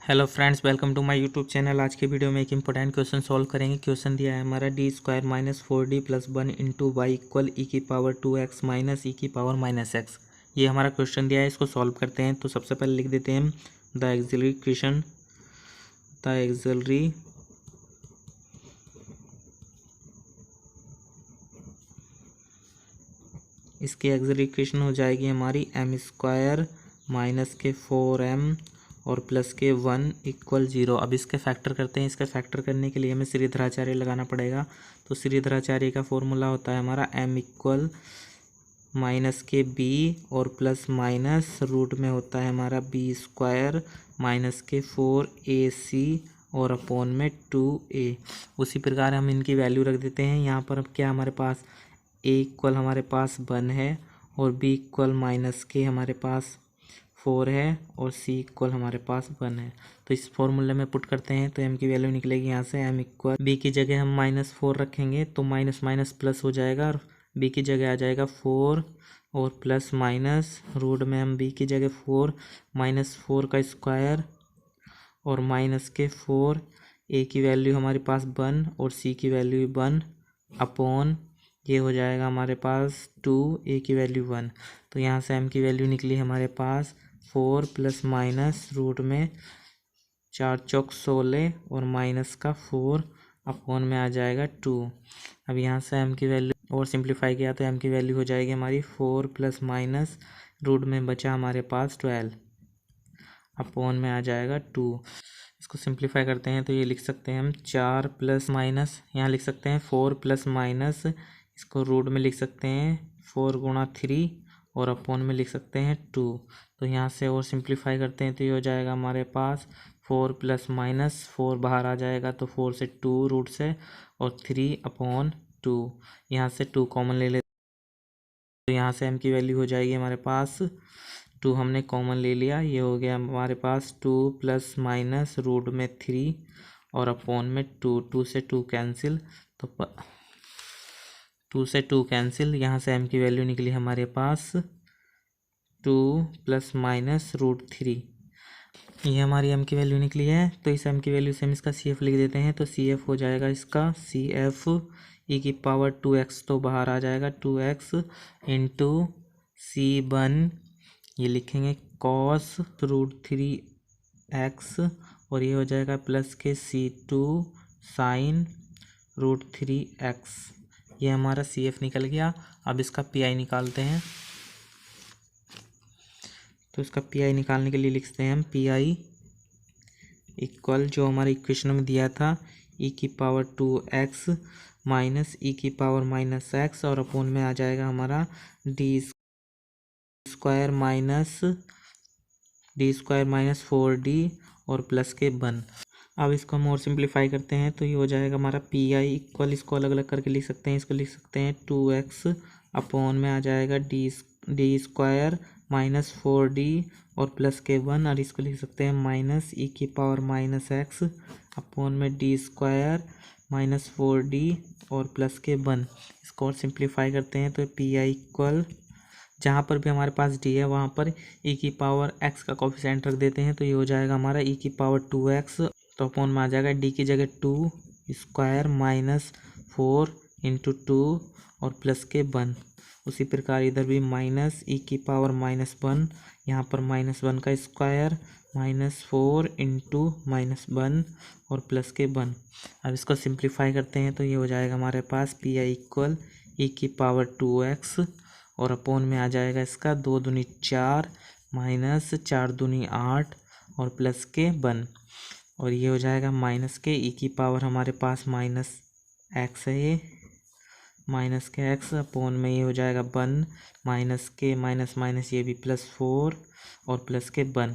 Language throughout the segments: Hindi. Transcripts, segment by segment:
Hello friends, welcome to my YouTube channel. आज के वीडियो में एक इंपॉर्टेंट क्वेश्चन सॉल्व करेंगे। क्वेश्चन दिया है हमारा d² minus 4d plus 1 into y equal e की पावर 2x माइनस ई की पावर माइनस एक्स। ये हमारा क्वेश्चन दिया है, इसको सॉल्व करते हैं। तो सबसे पहले लिख देते हैं हम द एक्सिलरी इक्वेशन। इसकी एक्सिलरी इक्वेशन हो जाएगी हमारी m² माइनस के 4m और प्लस के 1 इक्वल 0। अब इसके फैक्टर करते हैं। इसका फैक्टर करने के लिए हमें श्रीधराचार्य लगाना पड़ेगा। तो श्रीधराचार्य का फॉर्मूला होता है हमारा m इक्वल माइनस के b और प्लस माइनस रूट में होता है हमारा b² माइनस के 4ac और अपॉन में 2a। उसी प्रकार हम इनकी वैल्यू रख देते हैं। यहाँ पर अब क्या हमारे पास a इक्वल हमारे पास 1 है और b इक्वल माइनस के हमारे पास 4 है और c इक्वल हमारे पास 1 है। तो इस फॉर्मूले में पुट करते हैं तो m की वैल्यू निकलेगी यहाँ से m इक्वल b की जगह हम -4 रखेंगे तो माइनस माइनस प्लस हो जाएगा और b की जगह आ जाएगा 4 और प्लस माइनस रूट में हम b की जगह 4 -4 का स्क्वायर और माइनस के 4। a की वैल्यू हमारे पास 1 और c की वैल्यू 1 अपॉन ये हो जाएगा हमारे पास 2, a की वैल्यू 1। तो यहाँ से m की वैल्यू निकली हमारे पास 4 प्लस माइनस रूट में 4 चौक 16 और माइनस का 4 अपॉन में आ जाएगा 2। अब यहाँ से m की वैल्यू और सिंप्लीफाई किया तो m की वैल्यू हो जाएगी हमारी 4 प्लस माइनस रूट में बचा हमारे पास 12 अपॉन में आ जाएगा 2। इसको सिंप्लीफाई करते हैं तो ये लिख सकते हैं हम 4 प्लस माइनस, यहाँ लिख सकते हैं 4 प्लस माइनस, इसको रूट में लिख सकते हैं 4 गुणा 3 और अपॉन में लिख सकते हैं 2। तो यहाँ से और सिंप्लीफाई करते हैं तो ये हो जाएगा हमारे पास 4 प्लस माइनस 4 बाहर आ जाएगा तो 4 से 2 रूट से और 3 अपॉन 2। यहाँ से 2 कॉमन ले लेते तो यहाँ से m की वैल्यू हो जाएगी हमारे पास 2 हमने कॉमन ले लिया। ये हो गया हमारे पास 2 प्लस माइनस रूट में 3 और अपॉन में 2। 2 से 2 कैंसिल तो 2 से 2 कैंसिल। यहाँ से m की वैल्यू निकली हमारे पास 2 प्लस माइनस रूट 3। ये हमारी m की वैल्यू निकली है। तो इस m की वैल्यू से हम इसका CF लिख देते हैं। तो CF हो जाएगा इसका CF e की पावर 2x, तो बाहर आ जाएगा 2x इंटू C1 ये लिखेंगे कॉस रूट 3x और ये हो जाएगा प्लस के C2 साइन रूट 3x। ये हमारा CF निकल गया। अब इसका PI निकालते हैं। तो इसका PI निकालने के लिए लिखते हैं हम PI इक्वल जो हमारे इक्वेशन में दिया था e की पावर 2x माइनस e की पावर माइनस x और अपॉन में आ जाएगा हमारा d² माइनस 4d और प्लस के 1। अब इसको हम और सिंप्लीफाई करते हैं तो ये हो जाएगा हमारा PI इक्वल, इसको अलग अलग करके लिख सकते हैं। इसको लिख सकते हैं 2x अपॉन में आ जाएगा d² माइनस 4d और प्लस के 1 और इसको लिख सकते हैं माइनस e की पावर माइनस x अपॉन में d² माइनस 4d और प्लस के 1। इसको और सिंप्लीफाई करते हैं तो PI इक्वल जहाँ पर भी हमारे पास d है वहाँ पर e की पावर x का कोफिशिएंट रख देते हैं। तो ये हो जाएगा हमारा e की पावर 2x तो अपॉन में आ जाएगा d की जगह 2² माइनस 4 इंटू 2 और प्लस के 1। उसी प्रकार इधर भी माइनस e की पावर माइनस 1, यहाँ पर -1 का स्क्वायर माइनस 4 इंटू -1 और प्लस के 1। अब इसको सिंप्लीफाई करते हैं तो ये हो जाएगा हमारे पास PI इक्वल e की पावर 2x और अपॉन में आ जाएगा इसका 2 दूनी 4 माइनस 4 दूनी 8 और प्लस के 1 और ये हो जाएगा माइनस के e की पावर हमारे पास माइनस x है, ये माइनस के x अपॉन में ये हो जाएगा 1 माइनस के माइनस माइनस ये भी +4 और प्लस के 1।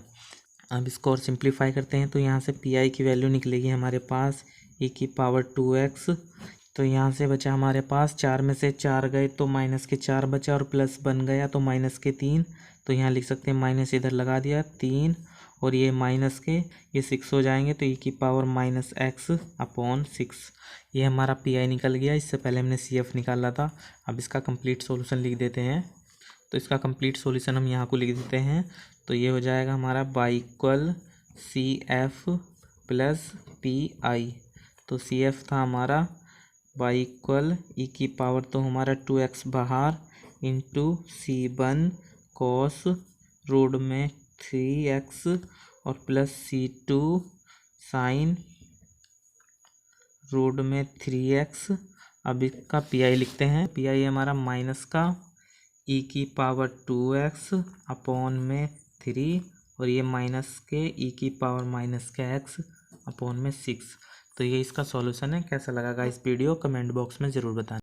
अब इसको और सिंप्लीफाई करते हैं तो यहाँ से PI की वैल्यू निकलेगी हमारे पास e की पावर 2x। तो यहाँ से बचा हमारे पास 4 में से 4 गए तो माइनस के 4 बचा और प्लस बन गया तो माइनस के 3। तो यहाँ लिख सकते हैं माइनस इधर लगा दिया 3 और ये माइनस के ये 6 हो जाएंगे तो e की पावर माइनस x अपॉन 6। ये हमारा PI निकल गया। इससे पहले हमने CF निकाला था। अब इसका कंप्लीट सॉल्यूशन लिख देते हैं। तो इसका कंप्लीट सॉल्यूशन हम यहाँ को लिख देते हैं। तो ये हो जाएगा हमारा y equal C F plus P I. तो सी एफ था हमारा वाई इक्वल ई की पावर तो हमारा 2x बाहर इंटू C1 कॉस रूट में 3x और प्लस C2 साइन रूट में 3x। अब इसका पी आई लिखते हैं। पी आई हमारा माइनस का ई की पावर 2x अपॉन में 3 और ये माइनस के ई की पावर माइनस के x अपॉन में 6। तो ये इसका सॉल्यूशन है। कैसा लगा गाइस वीडियो कमेंट बॉक्स में ज़रूर बताएं।